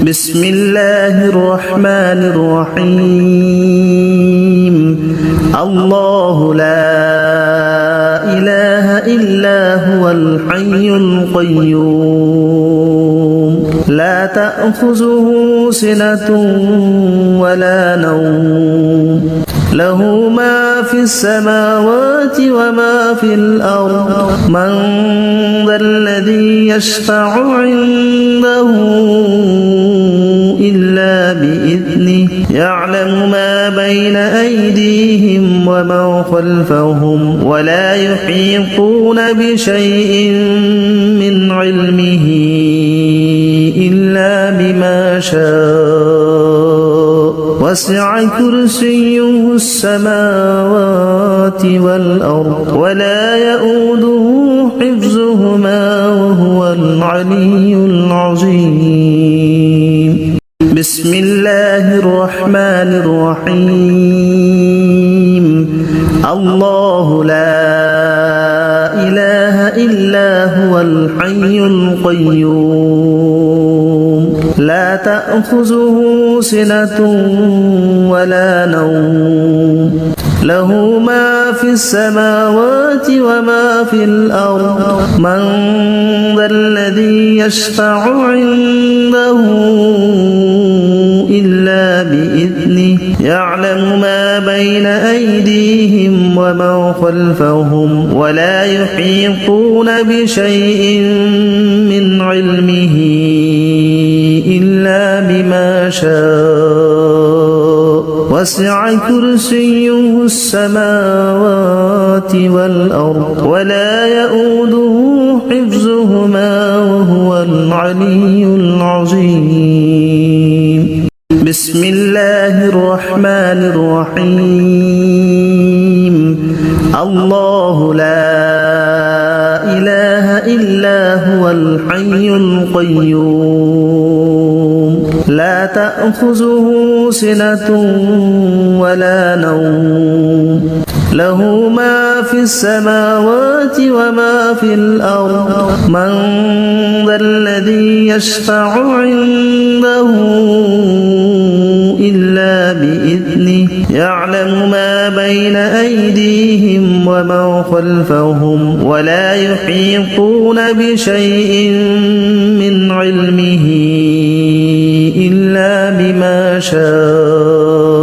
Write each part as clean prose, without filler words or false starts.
بسم الله الرحمن الرحيم الله لا إله إلا هو الحي القيوم لا تأخذه سنة ولا نوم له ما في السماوات وما في الأرض من ذا الذي يشفع عنده إلا بإذنه يعلم ما بين أيديهم وما خلفهم ولا يحيطون بشيء من علمه إلا بما شاء وسع كرسيه السماوات والأرض ولا يؤوده حفظهما وهو العلي العظيم بسم الله الرحمن الرحيم الله لا إله إلا هو الحي القيوم لا تأخذه سنة ولا نوم له ما في السماوات وما في الأرض من ذا الذي يشفع عنده إلا بإذنه يعلم ما بين أيديهم وما خلفهم ولا يحيطون بشيء من علمه إلا بما شاء وسع كرسيه السماوات والأرض ولا يؤوده حفظهما وهو العلي العظيم بسم الله الرحمن الرحيم الله لا إله إلا هو الحي القيوم لا تأخذه سنة ولا نوم له ما في السماوات وما في الأرض من ذا الذي يشفع عنده إلا بإذنه يعلم ما بين أيديهم وما خلفهم ولا يحيطون بشيء من علمه إلا بما شاء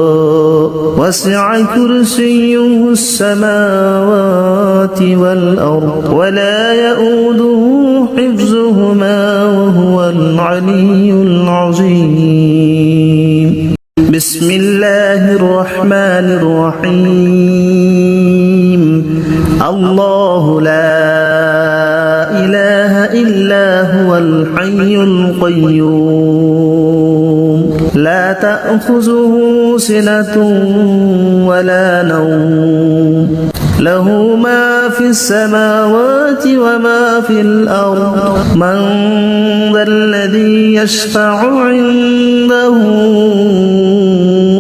وسع كرسيه السماوات والأرض ولا يؤوده حفظهما وهو العلي العظيم بسم الله الرحمن الرحيم الله لا إله إلا هو الحي القيوم لا تأخذه سنة ولا نوم له ما في السماوات وما في الأرض من ذا الذي يشفع عنده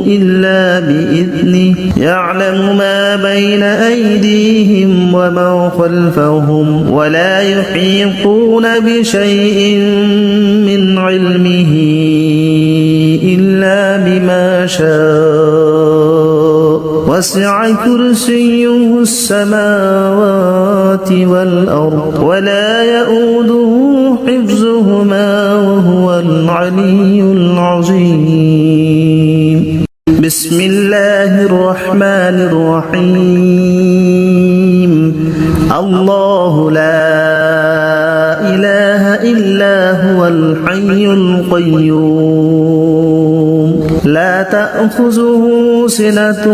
إلا بإذنه يعلم ما بين أيديهم وما خلفهم ولا يحيطون بشيء من علمه إلا بما شاء وسع كرسيه السماوات والأرض ولا يؤوده حفظهما وهو العلي العظيم بسم الله الرحمن الرحيم الله لا إله إلا هو الحي القيوم لا تأخذه سنة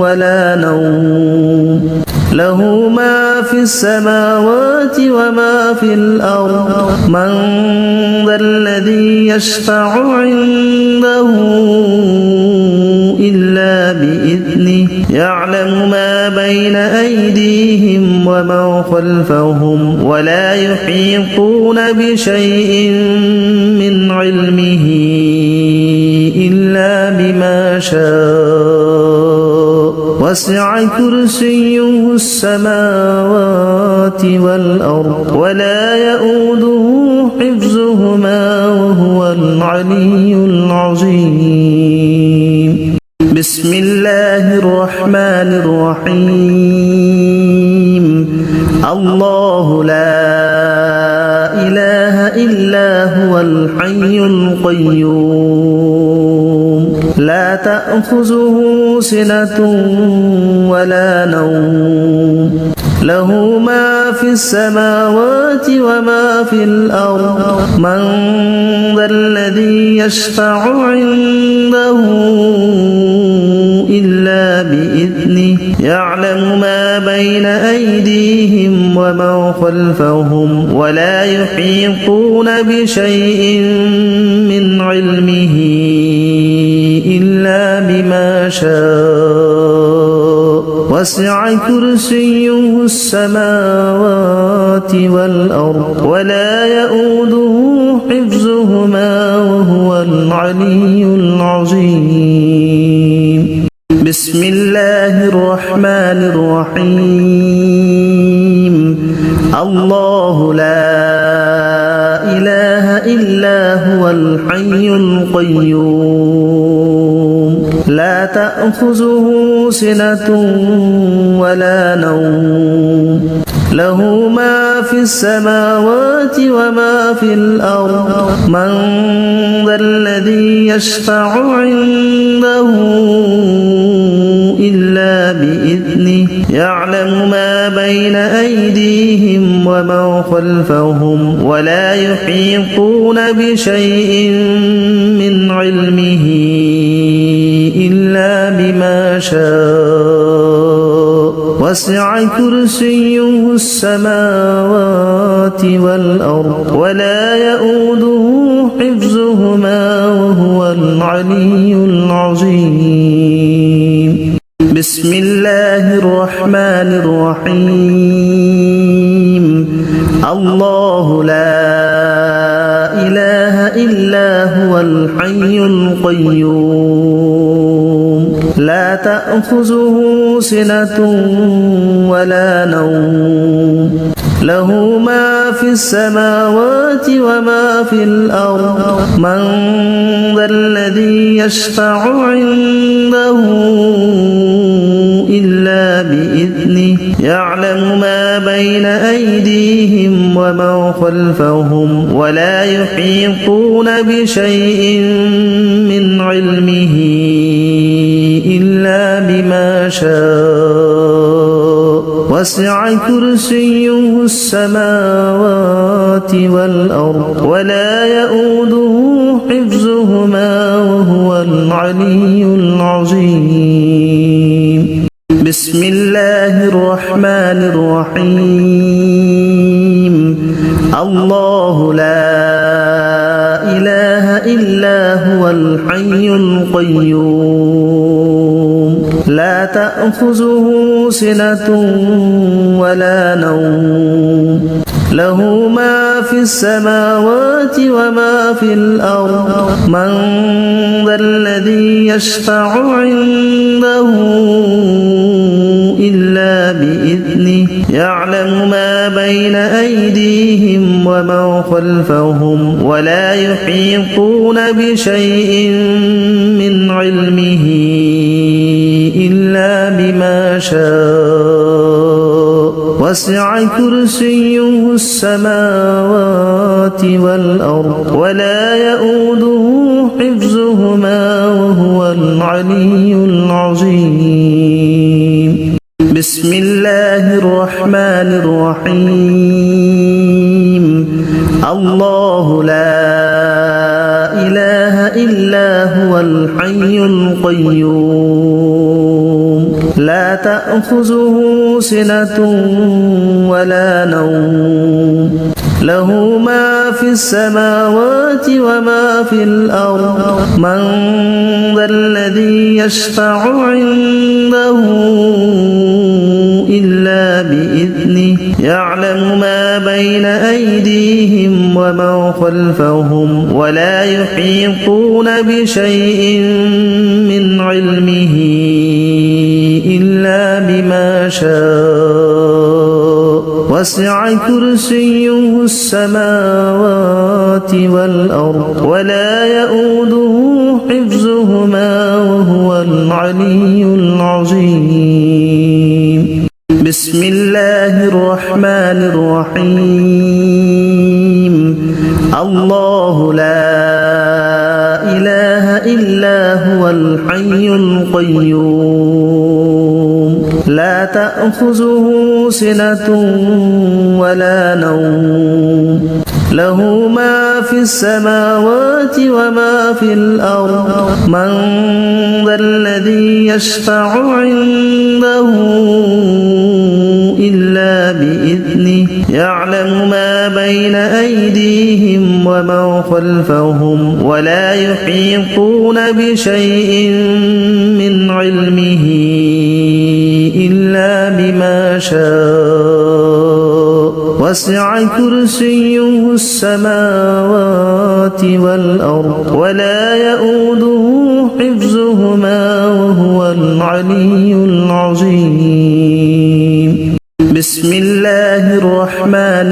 ولا نوم له ما في السماوات وما في الأرض من ذا الذي يشفع عنده إلا بإذنه يعلم ما بين أيديهم وما خلفهم ولا يحيطون بشيء من علمه إلا بما شاء وسع كرسيه السماوات والأرض ولا يؤوده حفظهما وهو العلي العظيم بسم الله الرحمن الرحيم الله لا إله إلا هو الحي القيوم لا تأخذه سنة ولا نوم له ما في السماوات وما في الأرض من ذا الذي يشفع عنده إلا بإذنه يعلم ما بين أيديهم وما خلفهم ولا يحيطون بشيء من علمه إلا بما شاء وسع كرسيه السماوات والأرض ولا يؤوده حفظهما وهو العلي العظيم بسم الله الرحمن الرحيم الله لا إله إلا هو الحي القيوم لا تأخذه سنة ولا نوم له ما في السماوات وما في الأرض من ذا الذي يشفع عنده إلا بإذنه يعلم ما بين أيديهم وما خلفهم ولا يحيطون بشيء من علمه إلا بما شاء وسع كرسيه السماوات والأرض ولا يؤوده حفظهما وهو العلي العظيم بسم الله الرحمن الرحيم الله لا إله إلا هو الحي القيوم لا تأخذه سنة ولا نوم له ما في السماوات وما في الأرض من ذا الذي يشفع عنده إلا بإذنه يعلم ما بين أيديهم وما خلفهم ولا يحيطون بشيء من علمه إلا بما شاء وسع كرسيه السماوات والأرض ولا يؤوده حفظهما وهو العلي العظيم بسم الله الرحمن الرحيم الله لا إله إلا هو الحي القيوم لا تأخذه سنة ولا نوم له ما في السماوات وما في الأرض من ذا الذي يشفع عنده إلا بإذنه يعلم ما بين أيديهم وما خلفهم ولا يحيطون بشيء من علمه إلا بما شاء وسع كرسيه السماوات والأرض ولا يؤوده حفظهما وهو العلي العظيم بسم الله الرحمن الرحيم الله لا إله إلا هو الحي القيوم لا تأخذه سنة ولا نوم له ما في السماوات وما في الأرض من ذا الذي يشفع عنده إلا بإذنه يعلم ما بين أيديهم وما خلفهم ولا يحيطون بشيء من علمه إلا بما شاء وسع كرسيه السماوات والأرض ولا يؤوده حفظهما وهو العلي العظيم. بسم الله الرحمن الرحيم. الله لا إله إلا هو الحي القيوم لا تأخذه سنة ولا نوم له ما في السماوات وما في الأرض من ذا الذي يشفع عنده إلا بإذنه يعلم ما بين أيديهم وما خلفهم ولا يحيطون بشيء من علمه إلا بما شاء وسع كرسيه السماوات والأرض ولا يؤوده حفظهما وهو العلي العظيم. بسم الله الرحمن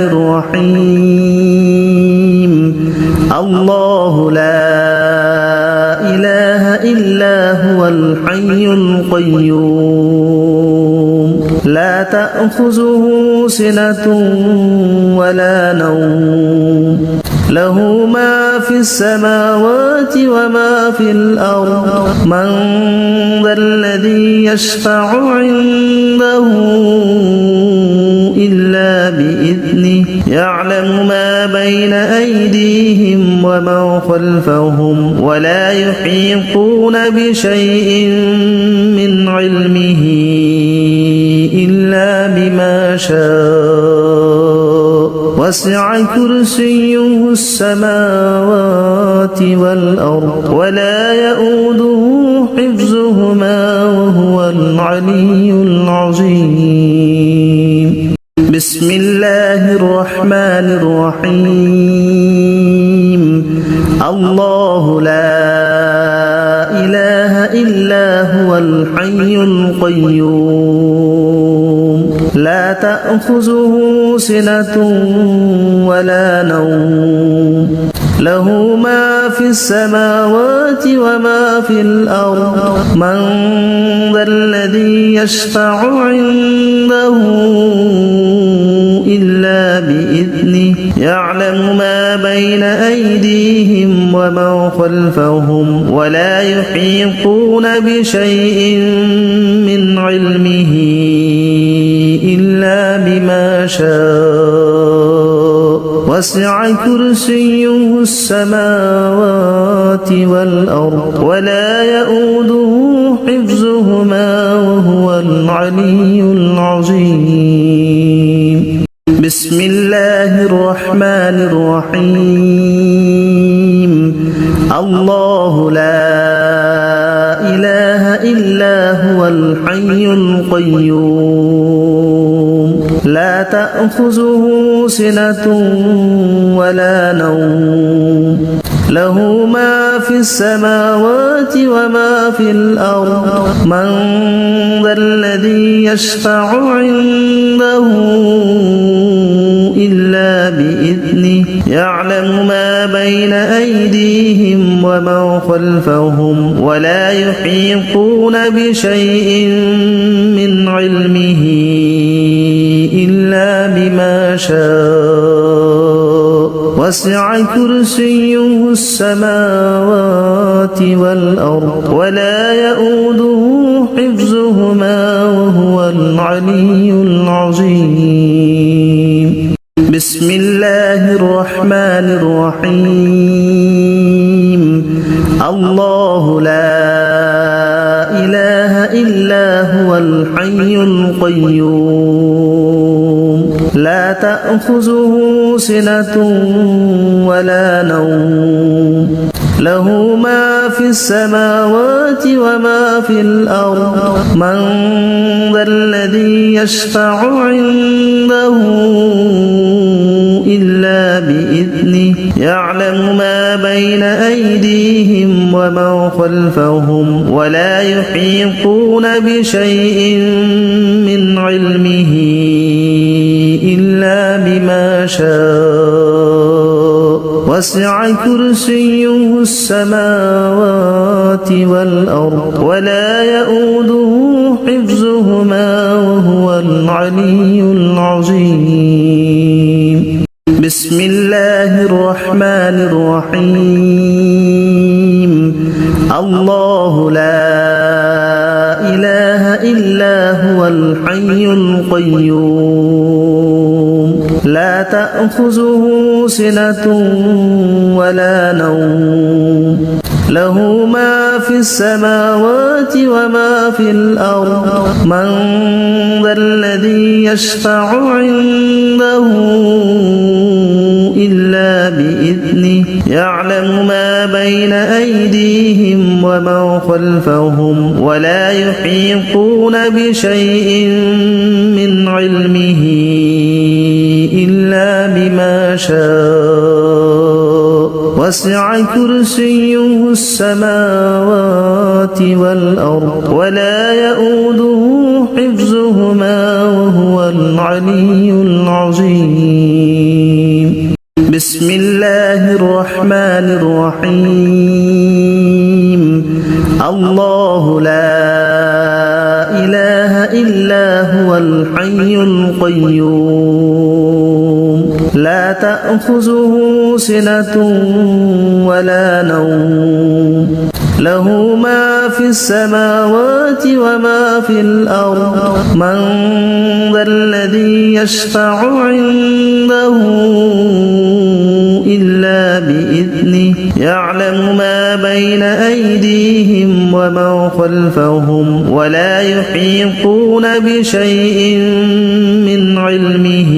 الرحيم. الله لا إله إلا هو الحي القيوم لا تأخذه سنة ولا نوم له ما في السماوات وما في الأرض من ذا الذي يشفع عنده إلا بإذنه يعلم ما بين أيديهم وما خلفهم ولا يحيطون بشيء من علمه إلا بما شاء وسع كرسيه السماوات والأرض ولا يؤوده حفظهما وهو العلي العظيم. بسم الله الرحمن الرحيم. الله لا إله إلا هو الحي القيوم لا تأخذه سنة ولا نوم له ما في السماوات وما في الأرض من ذا الذي يشفع عنده إلا بإذنه يعلم ما بين أيديهم وما خلفهم ولا يحيطون بشيء من علمه إلا بما شاء وسع كرسيه السماوات والأرض ولا يؤوده حفظهما وهو العلي العظيم. بسم الله الرحمن الرحيم. الله لا إله إلا هو الحي القيوم لا تأخذه سنة ولا نوم له ما في السماوات وما في الأرض من ذا الذي يشفع عنده إلا بإذنه يعلم ما بين أيديهم وما خلفهم ولا يحيطون بشيء من علمه إلا بما شاء وسع كرسيه السماوات والأرض ولا يؤوده حفظهما وهو العلي العظيم. بسم الله الرحمن الرحيم. الله لا إله إلا هو الحي القيوم لا تأخذه سنة ولا نوم له ما في السماوات وما في الأرض من ذا الذي يشفع عنده إلا بإذنه يعلم ما بين أيديهم وما خلفهم ولا يحيطون بشيء من علمه إلا بما شاء وسع كرسيه السماوات والأرض ولا يؤوده حفظهما وهو العلي العظيم. بسم الله الرحمن الرحيم. الله لا إله إلا هو الحي القيوم لا تأخذه سنة ولا نوم له ما في السماوات وما في الأرض من ذا الذي يشفع عنده إلا بإذنه يعلم ما بين أيديهم وما خلفهم ولا يحيطون بشيء من علمه إلا شاء وسع كرسيه السماوات والأرض ولا يؤوده حفظهما وهو العلي العظيم بسم الله الرحمن الرحيم الله لا إله إلا هو الحي القيوم لا تأخذه سنة ولا نوم له ما في السماوات وما في الأرض من ذا الذي يشفع عنده إلا بإذنه يعلم ما بين أيديهم وما خلفهم ولا يحيطون بشيء من علمه إلا بما شاء وسع كرسيه السماوات والأرض ولا يؤوده حفظهما وهو العلي العظيم بسم الله الرحمن الرحيم الله لا إله إلا هو الحي القيوم لا تأخذه سنة ولا نوم له ما في السماوات وما في الأرض من ذا الذي يشفع عنده إلا بإذنه يعلم ما بين أيديهم وما خلفهم ولا يحيطون بشيء من علمه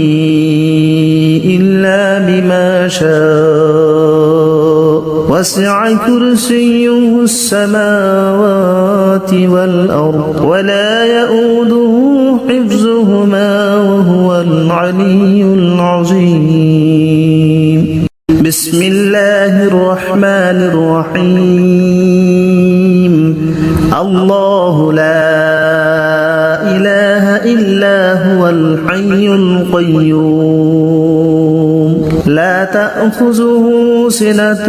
إلا بما شاء وسع كرسيه السماوات والأرض ولا يؤوده حفظهما وهو العلي العظيم بسم الله الرحمن الرحيم الله لا إله إلا هو الحي القيوم لا تأخذه سنة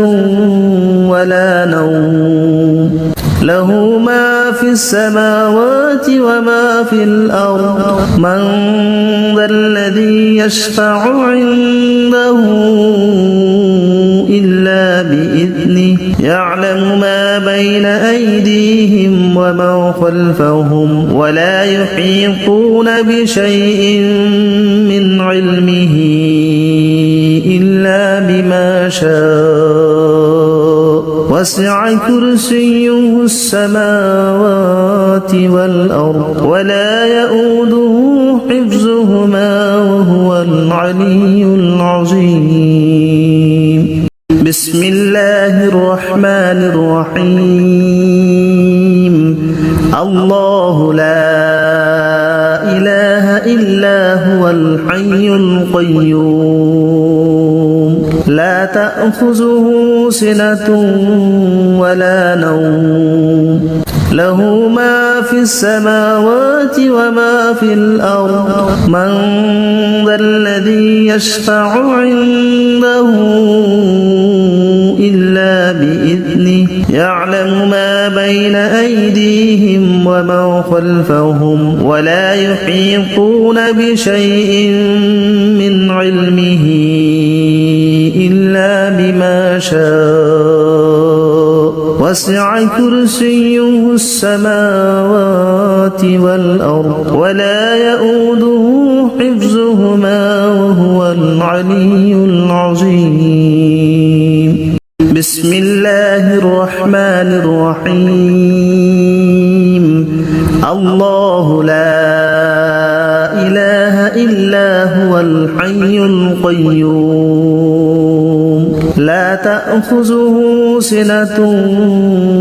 ولا نوم له ما في السماوات وما في الأرض من ذا الذي يشفع عنده إلا بإذنه يعلم ما بين أيديهم وما خلفهم ولا يحيطون بشيء من علمه إلا بما شاء وسع كرسيه السماوات والأرض ولا يؤوده حفظهما وهو العلي العظيم بسم الله الرحمن الرحيم الله لا إله إلا هو الحي القيوم لا تأخذه سنة ولا نوم له ما في السماوات وما في الأرض من ذا الذي يشفع عنده إلا بإذنه يعلم ما بين أيديهم وما خلفهم ولا يحيطون بشيء من علمه إلا بما شاء وسع كرسيه السماوات والأرض ولا يؤوده حفظهما وهو العلي العظيم بسم الله الرحمن الرحيم الله لا إله إلا هو الحي القيوم لا تأخذه سنة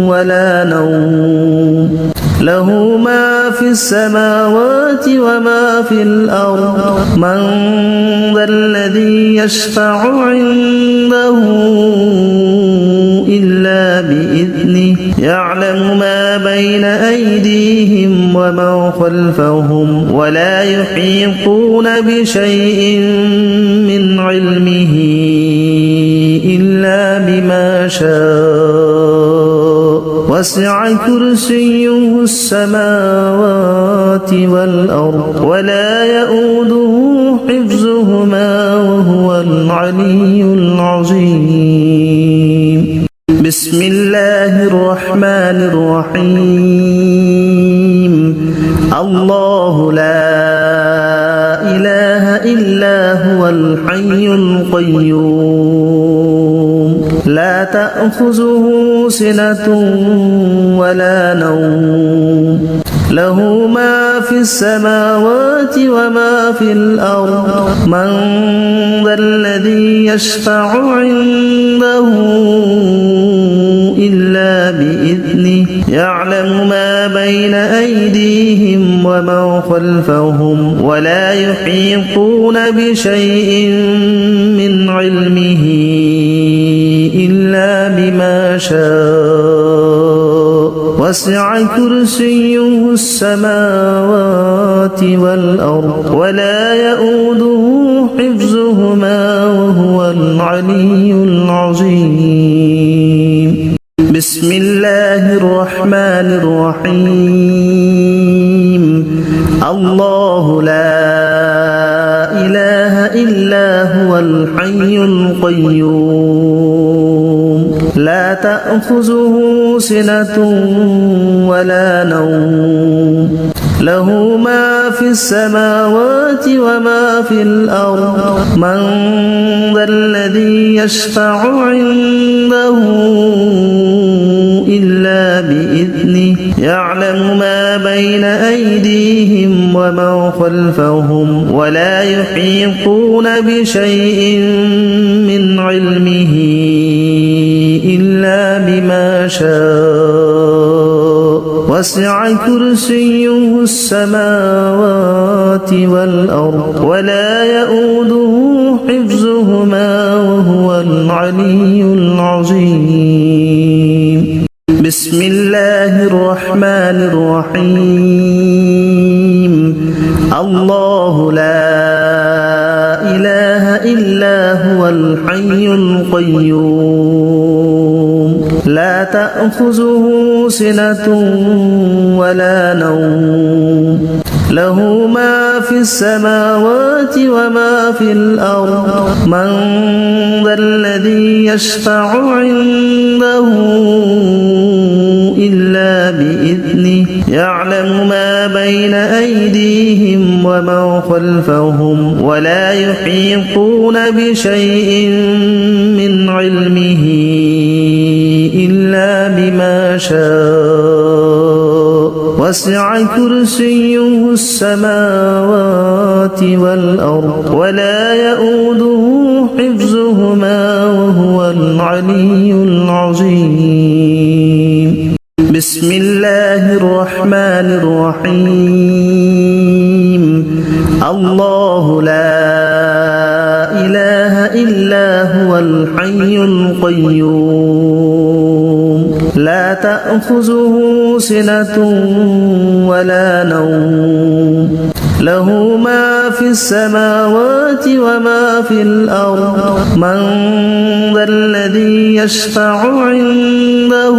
ولا نوم له ما في السماوات وما في الأرض من ذا الذي يشفع عنده إلا بإذنه يعلم ما بين أيديهم ومن خلفهم ولا يحيطون بشيء من علمه إلا بما شاء وسع كرسيه السماوات والأرض ولا يؤوده حفظهما وهو العلي العظيم بسم الله الرحمن الرحيم الله لا إله إلا هو الحي القيوم لا تأخذه سنة ولا نوم له ما في السماوات وما في الأرض من ذا الذي يشفع عنده إلا بإذنه يعلم ما بين أيديهم ومن خلفهم ولا يحيطون بشيء من علمه إلا بما شاء وسع كرسيه السماوات والأرض ولا يؤوده حفظهما وهو العلي العظيم بسم الله الرحمن الرحيم الله لا إله إلا هو الحي القيوم لا تأخذه سنة ولا نوم له ما في السماوات وما في الأرض من ذا الذي يشفع عنده إلا بإذنه يعلم ما بين أيديهم ومن خلفهم ولا يحيطون بشيء من علمه إلا بما شاء وسع كرسيه السماوات والأرض ولا يؤوده حفظهما وهو العلي العظيم بسم الله الرحمن الرحيم الله لا إله إلا هو الحي القيوم لا تأخذه سنة ولا نوم له ما في السماوات وما في الأرض من ذا الذي يشفع عنده إلا بإذنه يعلم ما بين أيديهم ومن خلفهم ولا يحيطون بشيء من علمه إلا بما شاء وسع كرسيه السماوات والأرض ولا يؤوده حفظهما وهو العلي العظيم بسم الله الرحمن الرحيم الله لا إله إلا هو الحي القيوم لا تأخذه سنة ولا نوم له ما في السماوات وما في الأرض من ذا الذي يشفع عنده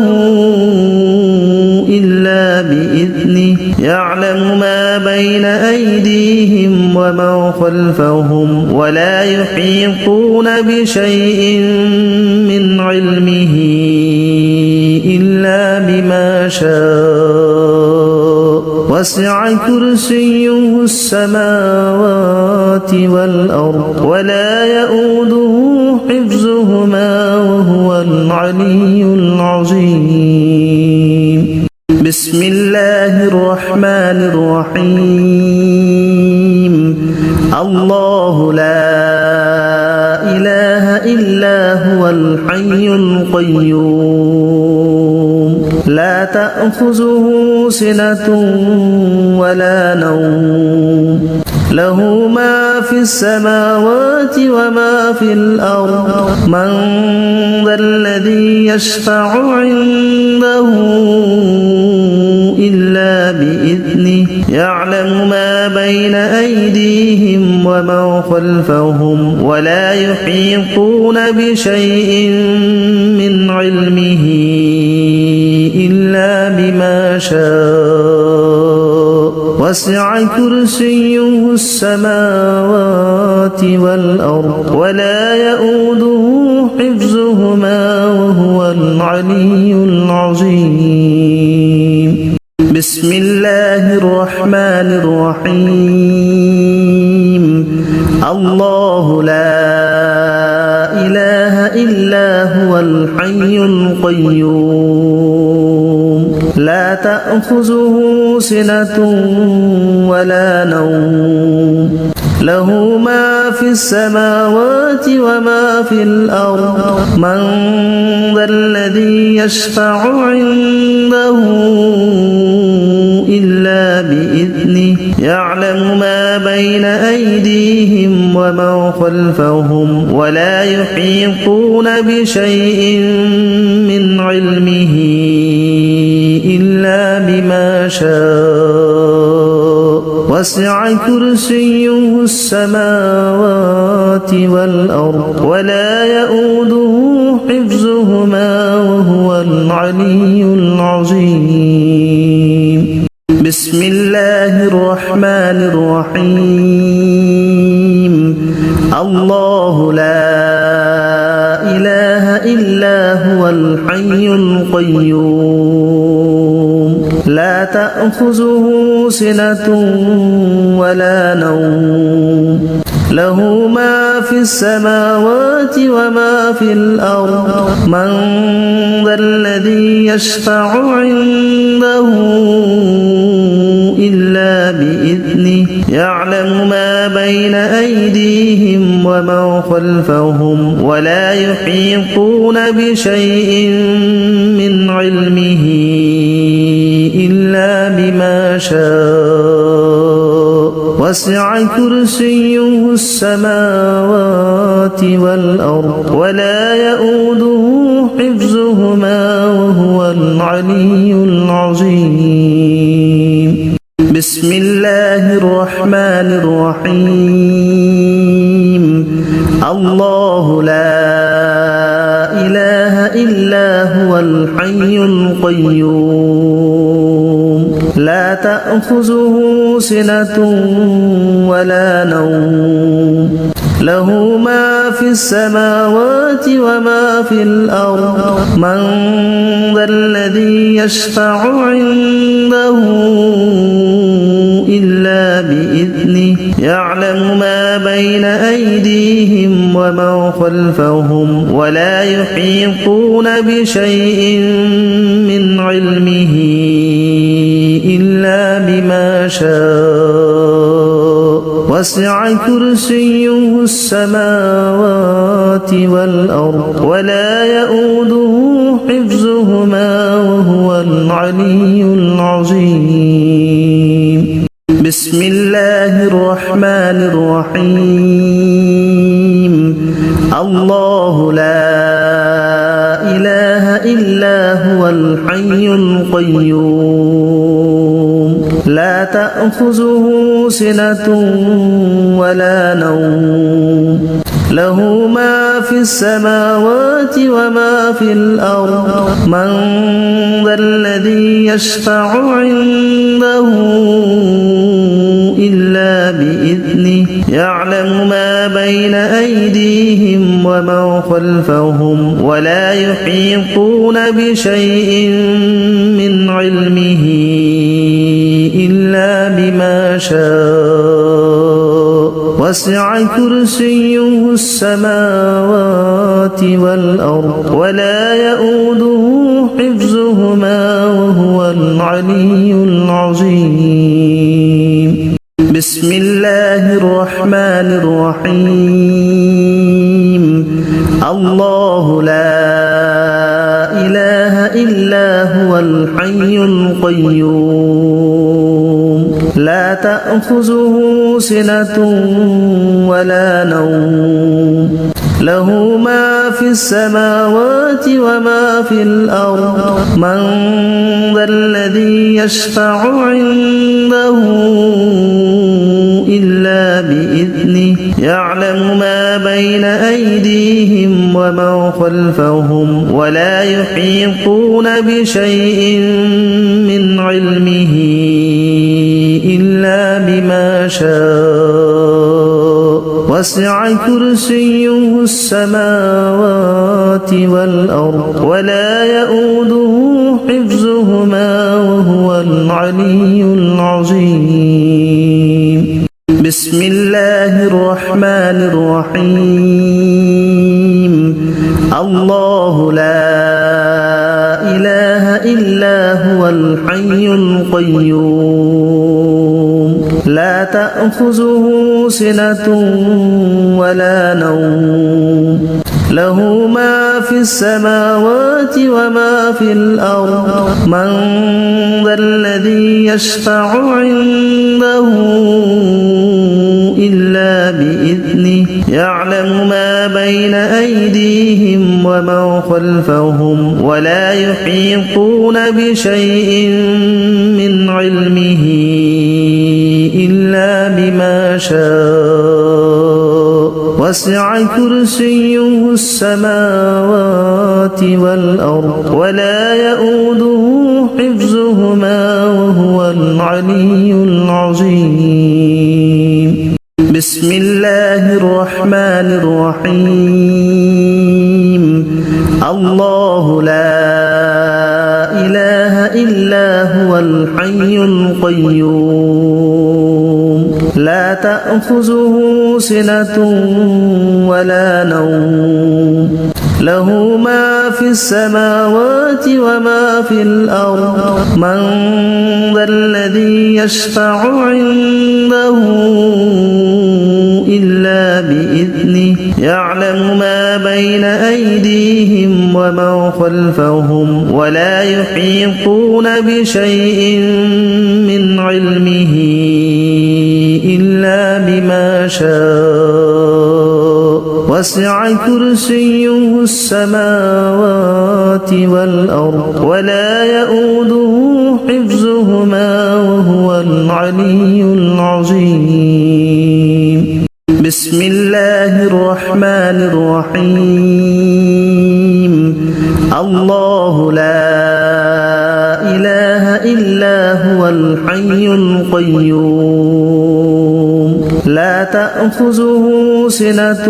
إلا بإذنه يعلم ما بين أيديهم ومن خلفهم ولا يحيطون بشيء من علمه إلا بما شاء وسع كرسيه السماوات والأرض ولا يؤوده حفظهما وهو العلي العظيم بسم الله الرحمن الرحيم الله لا إله إلا هو الحي القيوم لا تأخذه سنة ولا نوم له ما في السماوات وما في الأرض من ذا الذي يشفع عنده إلا بإذنه يعلم ما بين أيديهم وما خلفهم ولا يحيطون بشيء من علمه إلا بما شاء وسع كرسيه السماوات والأرض ولا يؤوده حفظهما وهو العلي العظيم بسم الله الرحمن الرحيم الله لا إله إلا هو الحي القيوم لا تأخذه سنة ولا نوم له ما في السماوات وما في الأرض من ذا الذي يشفع عنده إلا بإذنه يعلم ما بين أيديهم وما خلفهم ولا يحيطون بشيء من علمه إلا بما شاء وسع كرسيه السماوات والأرض ولا يؤوده حفظهما وهو العلي العظيم بسم الله الرحمن الرحيم الله لا إله إلا هو الحي القيوم لا تأخذه سنة ولا نوم له ما في السماوات وما في الأرض من ذا الذي يشفع عنده إلا بإذنه يعلم ما بين أيديهم وما خلفهم ولا يحيطون بشيء من علمه إلا بما شاء وسع كرسيه السماوات والأرض ولا يؤوده حفظهما وهو العلي العظيم بسم الله الرحمن الرحيم الله لا إله إلا هو الحي القيوم لا تأخذه سنة ولا نوم له ما في السماوات وما في الأرض من ذا الذي يشفع عنده إلا بإذنه يعلم ما بين أيديهم وما خلفهم ولا يحيطون بشيء من علمه إلا بما شاء وسع كرسيه السماوات والأرض ولا يؤوده حفظهما وهو العلي العظيم بسم الله الرحمن الرحيم الله لا إله إلا هو الحي القيوم لا تأخذه سنة ولا نوم له ما في السماوات وما في الأرض من ذا الذي يشفع عنده إلا بإذنه يعلم ما بين أيديهم وما خلفهم ولا يحيطون بشيء من علمه إلا بما شاء وسع كرسيه السماوات والأرض ولا يؤوده حفظهما وهو العلي العظيم بسم الله الرحمن الرحيم الله لا إله إلا هو الحي القيوم لا تأخذه سنة ولا نوم له ما في السماوات وما في الأرض من ذا الذي يشفع عنده إلا بإذنه يعلم ما بين أيديهم وما خلفهم ولا يحيطون بشيء من علمه إلا بما شاء وسع كرسيه السماوات والأرض ولا يؤوده حفظهما وهو العلي العظيم بسم الله الرحمن الرحيم الله لا إله إلا هو الحي القيوم لا تأخذه سنة ولا نوم له ما في السماوات وما في الأرض من ذا الذي يشفع عنده إلا بإذنه يعلم ما بين أيديهم وما خلفهم ولا يحيطون بشيء من علمه إلا بما شاء وسع كرسيه السماوات والأرض ولا يؤوده حفظهما وهو العلي العظيم بسم الله الرحمن الرحيم الله لا إله إلا هو الحي القيوم لا تأخذه سنة ولا نوم له ما في السماوات وما في الأرض من ذا الذي يشفع عنده إلا بإذنه يعلم ما بين أيديهم وما خلفهم ولا يحيطون بشيء من علمه إلا بما شاء وسع كرسيه السماوات والأرض ولا يؤوده حفظهما وهو العلي العظيم بسم الله الرحمن الرحيم الله لا إله إلا هو الحي القيوم لا تأخذه سنة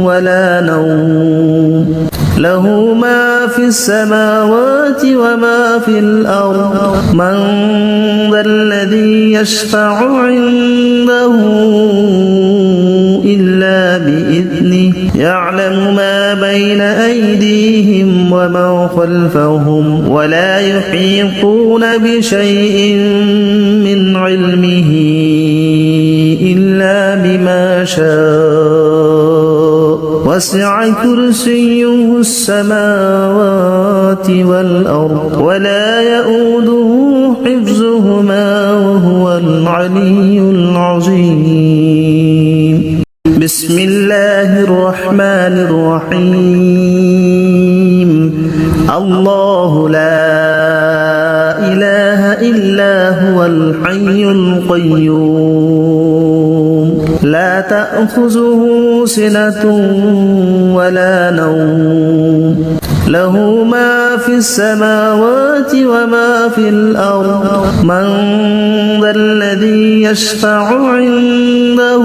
ولا نوم له ما في السماوات وما في الأرض من ذا الذي يشفع عنده إلا بإذنه يعلم ما بين أيديهم وما خلفهم ولا يحيطون بشيء من علمه إلا بما شاء وسع كرسيه السماوات والأرض ولا يؤوده حفظهما وهو العلي العظيم بسم الله الرحمن الرحيم الله لا إله إلا هو الحي القيوم لا تأخذه سنة ولا نوم له ما في السماوات وما في الأرض من ذا الذي يشفع عنده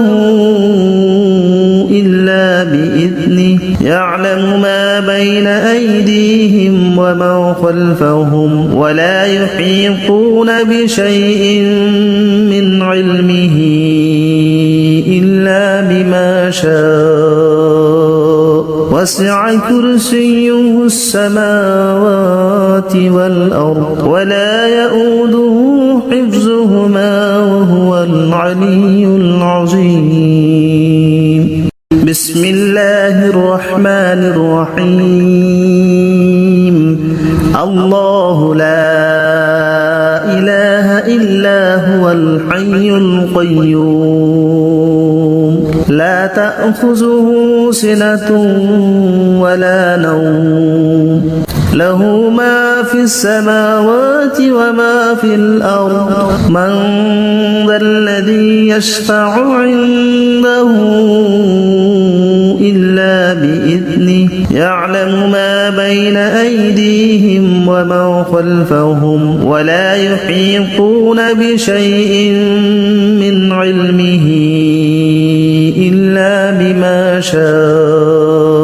إلا بإذنه يعلم ما بين أيديهم وما خلفهم ولا يحيطون بشيء من علمه إلا بما شاء وسع كرسيه السماوات والأرض ولا يؤوده حفظهما وهو العلي العظيم بسم الله الرحمن الرحيم الله لا إله إلا هو الحي القيوم لا تأخذه سنة ولا نوم له ما في السماوات وما في الأرض من ذا الذي يشفع عنده إلا بإذنه يعلم ما بين أيديهم وما خلفهم ولا يحيطون بشيء من علمه إلا بما شاء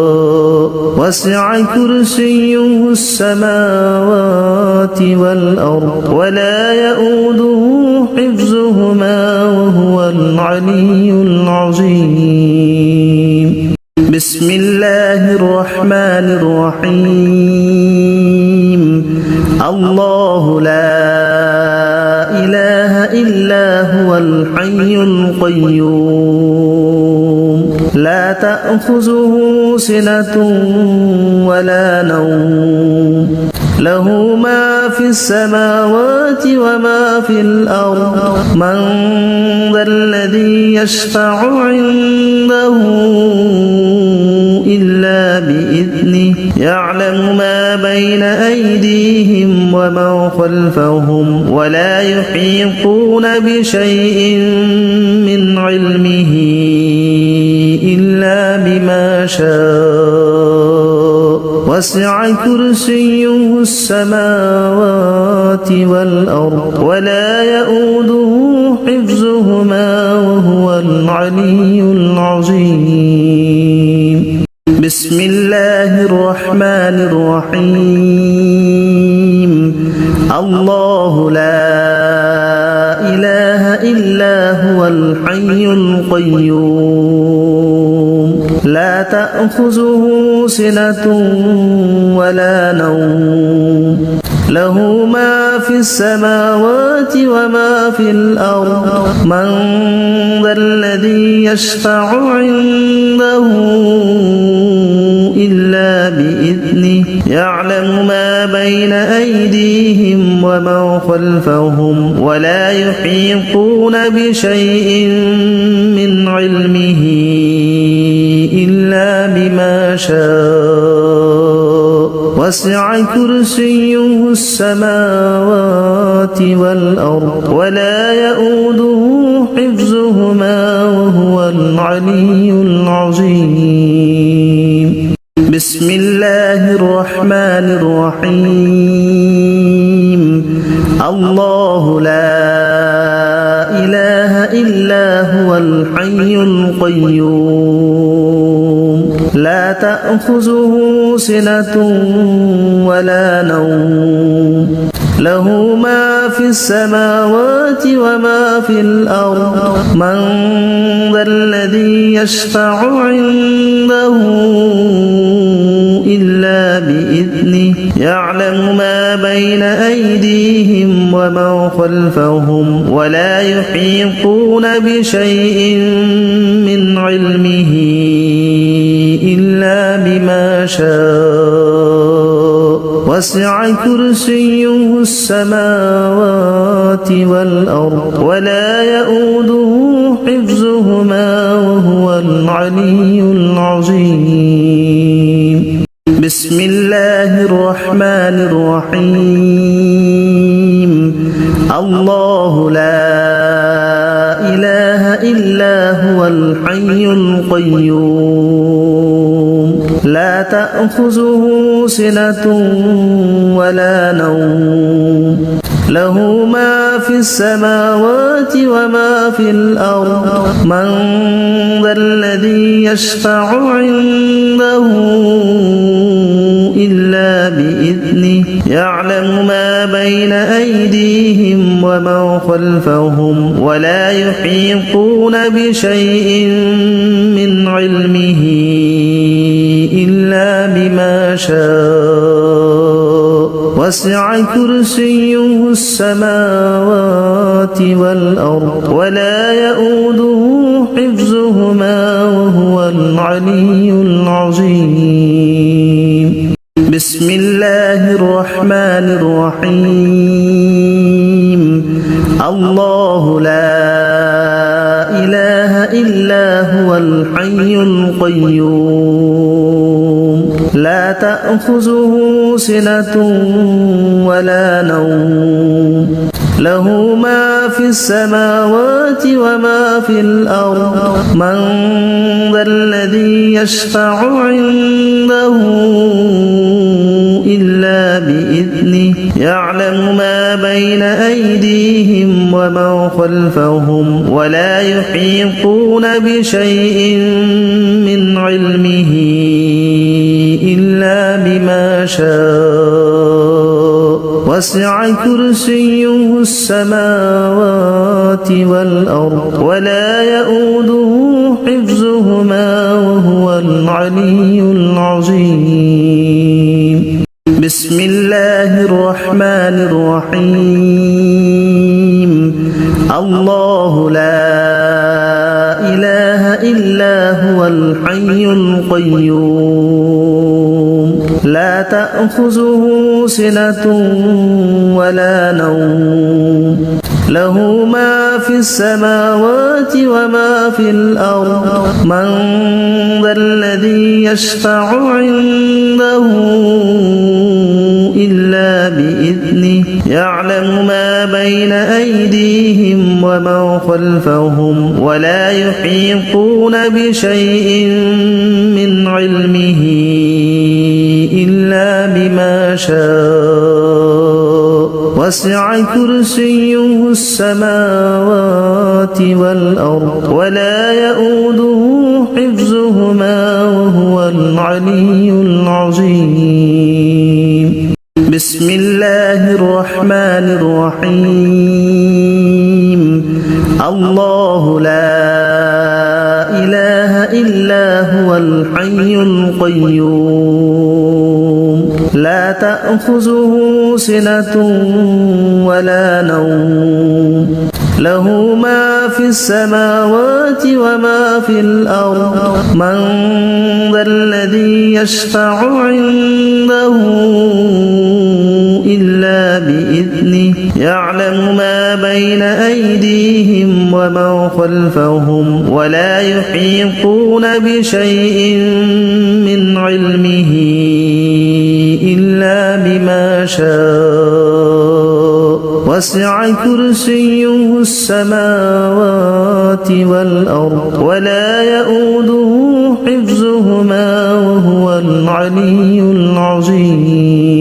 وسع كرسيه السماوات والأرض ولا يؤوده حفظهما وهو العلي العظيم بسم الله الرحمن الرحيم الله لا إله إلا هو الحي القيوم لا تأخذه سنة ولا نوم له ما في السماوات وما في الأرض من ذا الذي يشفع عنده إلا بإذنه يعلم ما بين أيديهم وما خلفهم ولا يحيطون بشيء من علمه إلا بما شاء وسع كرسيه السماوات والأرض ولا يؤوده حفظهما وهو العلي العظيم بسم الله الرحمن الرحيم الله لا إله إلا هو الحي القيوم لا تأخذه سنة ولا نوم له ما في السماوات وما في الأرض من ذا الذي يشفع عنده إلا بإذنه يعلم ما بين أيديهم وما خلفهم ولا يحيطون بشيء من علمه إلا بما شاء وسع كرسيه السماوات والأرض ولا يؤوده حفظهما وهو العلي العظيم بسم الله الرحمن الرحيم الله لا إله إلا هو الحي القيوم لا تأخذه سنة ولا نوم له ما في السماوات وما في الأرض من ذا الذي يشفع عنده إلا بإذنه يعلم ما بين أيديهم وما خلفهم ولا يحيطون بشيء من علمه إلا بما شاء وسع كرسيه السماوات والأرض ولا يؤوده حفظهما وهو العلي العظيم بسم الله الرحمن الرحيم الله لا إله إلا هو الحي القيوم لا تأخذه سنة ولا نوم له ما في السماوات وما في الأرض من ذا الذي يشفع عنده إلا بإذنه يعلم ما بين أيديهم وما خلفهم ولا يحيطون بشيء من علمه إلا بما شاء وسع كرسيه السماوات والأرض ولا يؤوده حفظهما وهو العلي العظيم بسم الله الرحمن الرحيم الله لا إله إلا هو الحي القيوم لا تأخذه سنة ولا نوم له ما في السماوات وما في الأرض من ذا الذي يشفع عنده إلا بإذنه يعلم ما بين أيديهم وما خلفهم ولا يحيطون بشيء من علمه إلا بما شاء وسع كرسيه السماوات والأرض ولا يؤوده حفظهما وهو العلي العظيم بسم الله الرحمن الرحيم الله لا إله إلا هو الحي القيوم لا تأخذه سنة ولا نوم له ما في السماوات وما في الأرض من ذا الذي يشفع عنده إلا بإذنه يعلم ما بين أيديهم وما خلفهم ولا يحيطون بشيء من علمه إلا بما شاء وسع كرسيه السماوات والأرض ولا يؤوده حفظهما وهو العلي العظيم بسم الله الرحمن الرحيم الله لا إله إلا هو الحي القيوم لا تأخذه سنة ولا نوم له ما في السماوات وما في الأرض من ذا الذي يشفع عنده إلا بإذنه يعلم ما بين أيديهم وما خلفهم ولا يحيطون بشيء من علمه إلا بما شاء وسع كرسيه السماوات والأرض ولا يؤوده حفظهما وهو العلي العظيم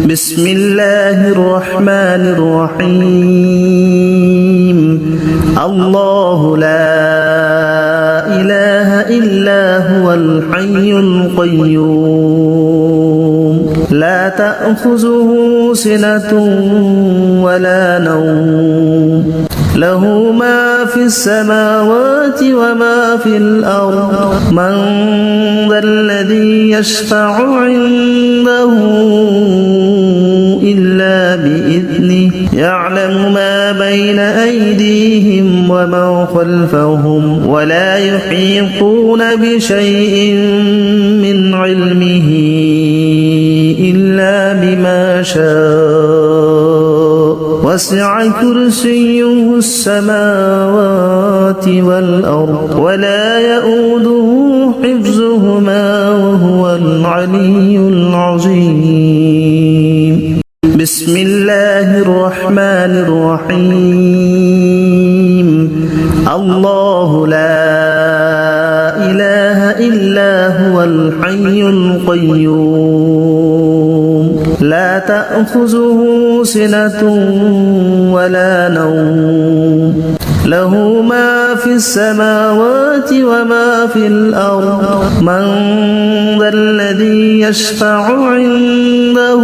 بسم الله الرحمن الرحيم الله لا إله إلا هو الحي القيوم لا تأخذه سنة ولا نوم له ما في السماوات وما في الأرض من ذا الذي يشفع عنده إلا بإذنه يعلم ما بين أيديهم وما خلفهم ولا يحيطون بشيء من علمه إلا بما شاء وسع كرسيه السماوات والأرض ولا يؤوده حفظهما وهو العلي العظيم بسم الله الرحمن الرحيم الله لا إله إلا هو الحي القيوم لا تأخذه سنة ولا نوم له ما في السماوات وما في الأرض من ذا الذي يشفع عنده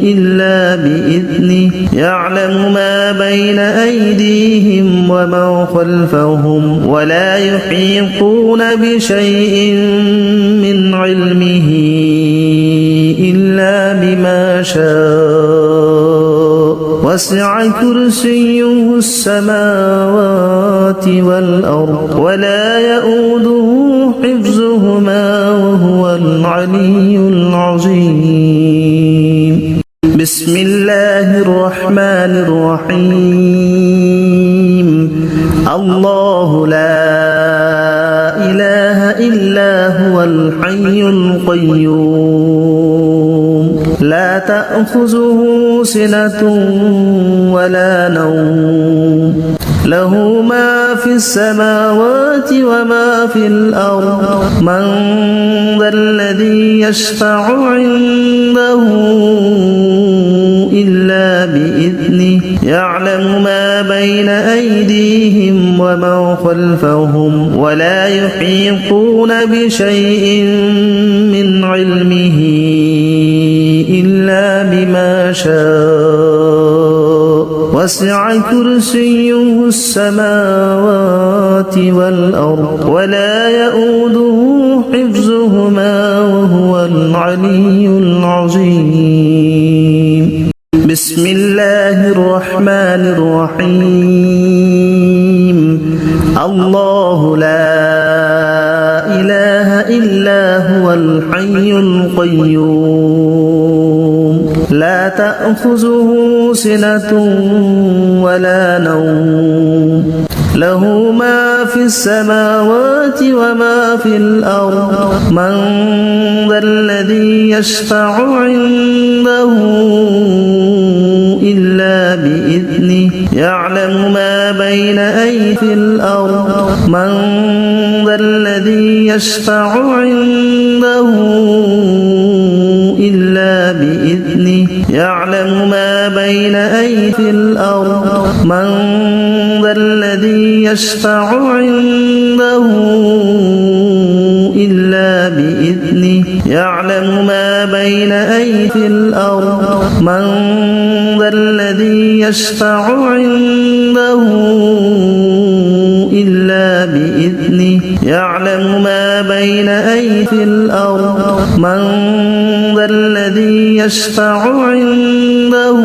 إلا بإذنه يعلم ما بين أيديهم وما خلفهم ولا يحيطون بشيء من علمه إلا بما شاء وسع كرسيه السماوات والأرض ولا يؤوده حفظهما وهو العلي العظيم بسم الله الرحمن الرحيم الله لا إله إلا هو الحي القيوم لا تأخذه سنة ولا نوم له ما في السماوات وما في الأرض من ذا الذي يشفع عنده إلا بإذنه يعلم ما بين أيديهم وما خلفهم ولا يحيطون بشيء من علمه إلا بما شاء وسع كرسيه السماوات والأرض ولا يؤوده حفظهما وهو العلي العظيم بسم الله الرحمن الرحيم الله لا إله إلا هو الحي القيوم لا تأخذه سنة ولا نوم له ما في السماوات وما في الأرض من ذا الذي يشفع عنده إلا بإذنه يعلم ما بين أيدي الأرض من ذا الذي يشفع عنده إلا بإذنه يعلم ما بين أيدي الأرض من ذا الذي يشفع عنده إلا بإذنه يعلم ما بين أيدي الأرض من ذا الذي يشفع عنده إلا بإذنه يعلم ما بين أيدي الأرض من ذا الذي يشفع عنده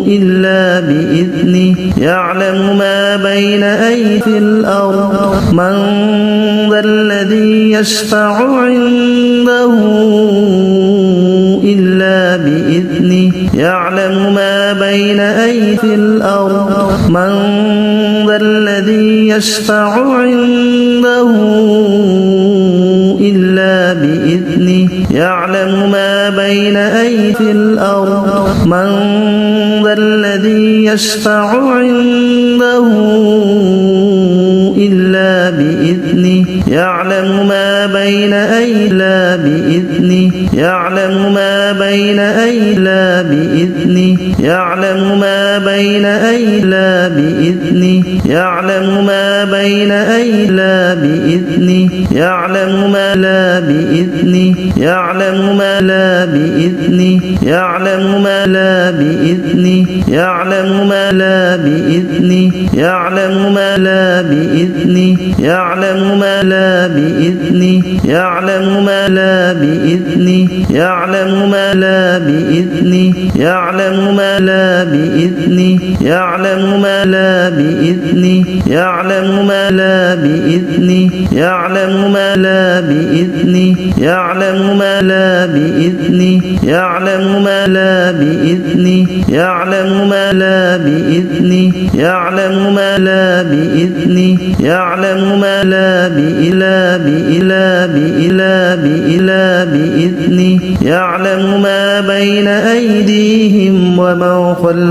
إلا بإذنه يعلم ما بين أيدي الأرض من ذا الذي يشفع عنده إلا بإذنه يعلم ما بين أيدي الأرض من ذا الذي يشفع عنده إلا بإذنه يعلم ما بين أيدي الأرض من ذا الذي يشفع عنده إلا بإذنه يعلم ما بين أيدي بإذنه يعلم ما بين أيدي بإذنه يعلم ما بين أيدي بإذنه يعلم ما بين أيدي بإذنه يعلم ما لا بإذنه يعلم ما لا بإذنه يعلم ما لا بإذنه يعلم ما لا بإذنه يعلم ما لا بإذنه يعلم ما لا بإذنه يعلم ما لا بإذنه يعلم ما لا بإذنه يعلم ما لا بإذنه يعلم ما لا بإذنه يعلم ما لا بإذنه يعلم ما لا بإذنه يعلم ما لا بإذنه يعلم ما لا بإذنه يعلم ما لا بإذنه يعلم ما لا بإذنه يعلم ما لا بإذنه يعلم ما بين أيديهم وما خلفهم